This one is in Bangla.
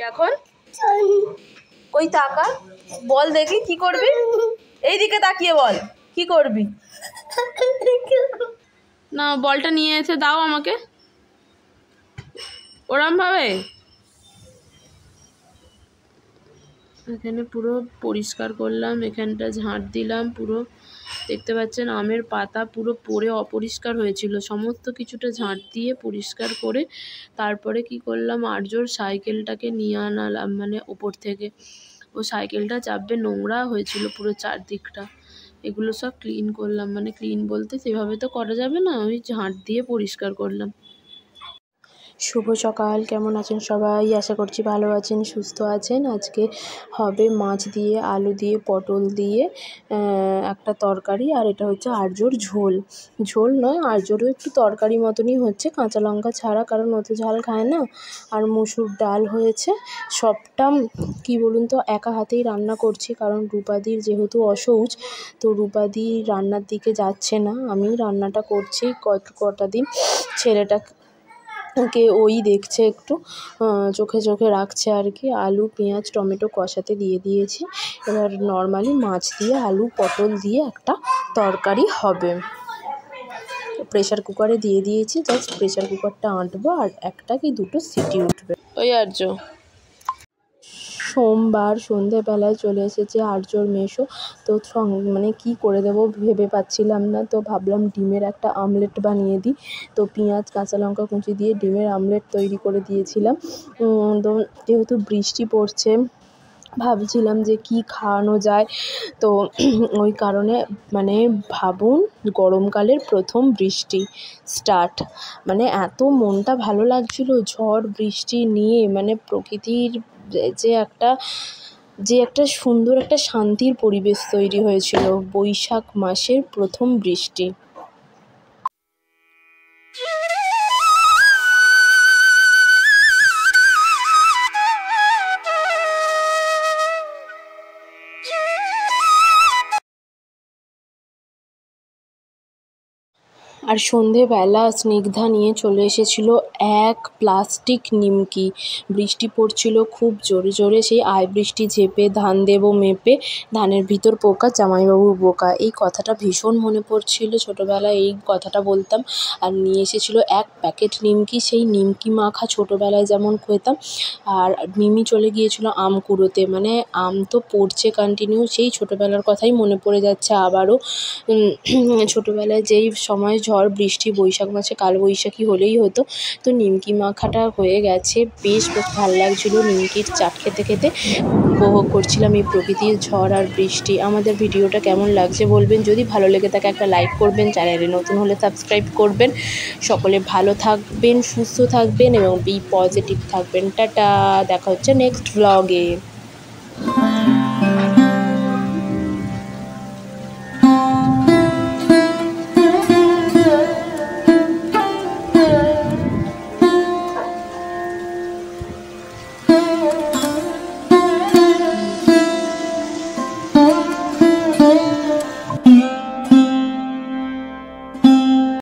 এখন কই তাকা, বল দেখি কি করবি, এইদিকে তাকিয়ে বল কি করবি। না, বলটা নিয়ে এসে দাও আমাকে ওরম ভাবে। এখানে পুরো পরিষ্কার করলাম, এখানটা ঝাঁট দিলাম, পুরো দেখতে পাচ্ছেন আমের পাতা পুরো পড়ে অপরিষ্কার হয়েছিল, সমস্ত কিছুটা ঝাঁট দিয়ে পরিষ্কার করে তারপরে কি করলাম, আর্যর সাইকেলটাকে নিয়ে আনালাম মানে ওপর থেকে। ও সাইকেলটা চাপবে, নোংরা হয়েছিল পুরো চারদিকটা, এগুলো সব ক্লিন করলাম, মানে ক্লিন বলতে সেভাবে তো করা যাবে না, ওই ঝাঁট দিয়ে পরিষ্কার করলাম। শুভ সকাল, কেমন আছেন সবাই? আশা করছি ভালো আছেন, সুস্থ আছেন। আজকে হবে মাছ দিয়ে, আলু দিয়ে, পটল দিয়ে একটা তরকারি, আর এটা হচ্ছে আর্যর ঝোল। ঝোল নয়, আর্যরও একটু তরকারি মতনই হচ্ছে, কাঁচা লঙ্কা ছাড়া, কারণ ও তো ঝাল খায় না। আর মুসুর ডাল হয়েছে। সবটা কি বলুন তো একা হাতেই রান্না করছি, কারণ রূপাদির যেহেতু অসৌচ, তো রূপাদি রান্নার দিকে যাচ্ছে না, আমি রান্নাটা করছি কটা দিন। ছেলেটাকে ওই দেখছে, একটু চোখে চোখে রাখছে আর কি। আলু পেঁয়াজ টমেটো কষাতে দিয়ে দিয়েছি, এবার নর্মালি মাছ দিয়ে আলু পটল দিয়ে একটা তরকারি হবে। প্রেশার কুকারে দিয়ে দিয়েছি, জাস্ট প্রেশার কুকারটা আঁটবো আর একটা কি দুটো সিটি উঠবে। ওই আর্য সোমবার সন্ধেবেলায় চলে এসেছে আর্যর মেসো, তো মানে কি করে দেবো ভেবে পাচ্ছিলাম না, তো ভাবলাম ডিমের একটা আমলেট বানিয়ে দিই। তো পেঁয়াজ কাঁচা লঙ্কা কুচি দিয়ে ডিমের আমলেট তৈরি করে দিয়েছিলাম। তো যেহেতু বৃষ্টি পড়ছে, ভাবছিলাম যে কি খাওয়ানো যায়, তো ওই কারণে মানে ভাবুন গরমকালের প্রথম বৃষ্টি স্টার্ট, মানে এত মনটা ভালো লাগছিল ঝড় বৃষ্টি নিয়ে, মানে প্রকৃতির যে একটা সুন্দর একটা শান্তির পরিবেশ তৈরি হয়েছিল। বৈশাখ মাসের প্রথম বৃষ্টি। আর সন্ধেবেলা স্নিগ্ধা নিয়ে চলে এসেছিলো এক প্লাস্টিক নিমকি। বৃষ্টি পড়ছিল খুব জোরে জোরে, সেই আয় বৃষ্টি ঝেপে ধান দেবো মেপে, ধানের ভিতর পোকা জামাইবাবু বোকা, এই কথাটা ভীষণ মনে পড়ছিল, ছোটোবেলায় এই কথাটা বলতাম। আর নিয়ে এসেছিলো এক প্যাকেট নিমকি, সেই নিমকি মাখা ছোটোবেলায় যেমন খেতাম। আর মিমি চলে গিয়েছিলো আম কুড়োতে, মানে আম তো পড়ছে কন্টিনিউ, সেই ছোটোবেলার কথাই মনে পড়ে যাচ্ছে আবারও। ছোটোবেলায় যেই সময় ঝড় বৃষ্টি বৈশাখ মাসে কালবৈশাখী হলেই হতো, তো নিমকি মাখাটা হয়ে গেছে, বেশ ভালো লাগছিলো নিমকির চাট খেতে খেতে, উপভোগ করছিলাম এই প্রকৃতির ঝড় আর বৃষ্টি। আমাদের ভিডিওটা কেমন লাগছে বলবেন, যদি ভালো লেগে থাকে একটা লাইক করবেন, চ্যানেলে নতুন হলে সাবস্ক্রাইব করবেন। সকলে ভালো থাকবেন, সুস্থ থাকবেন এবং বি পজিটিভ থাকবেন। টাটা, দেখা হচ্ছে নেক্সট ব্লগে।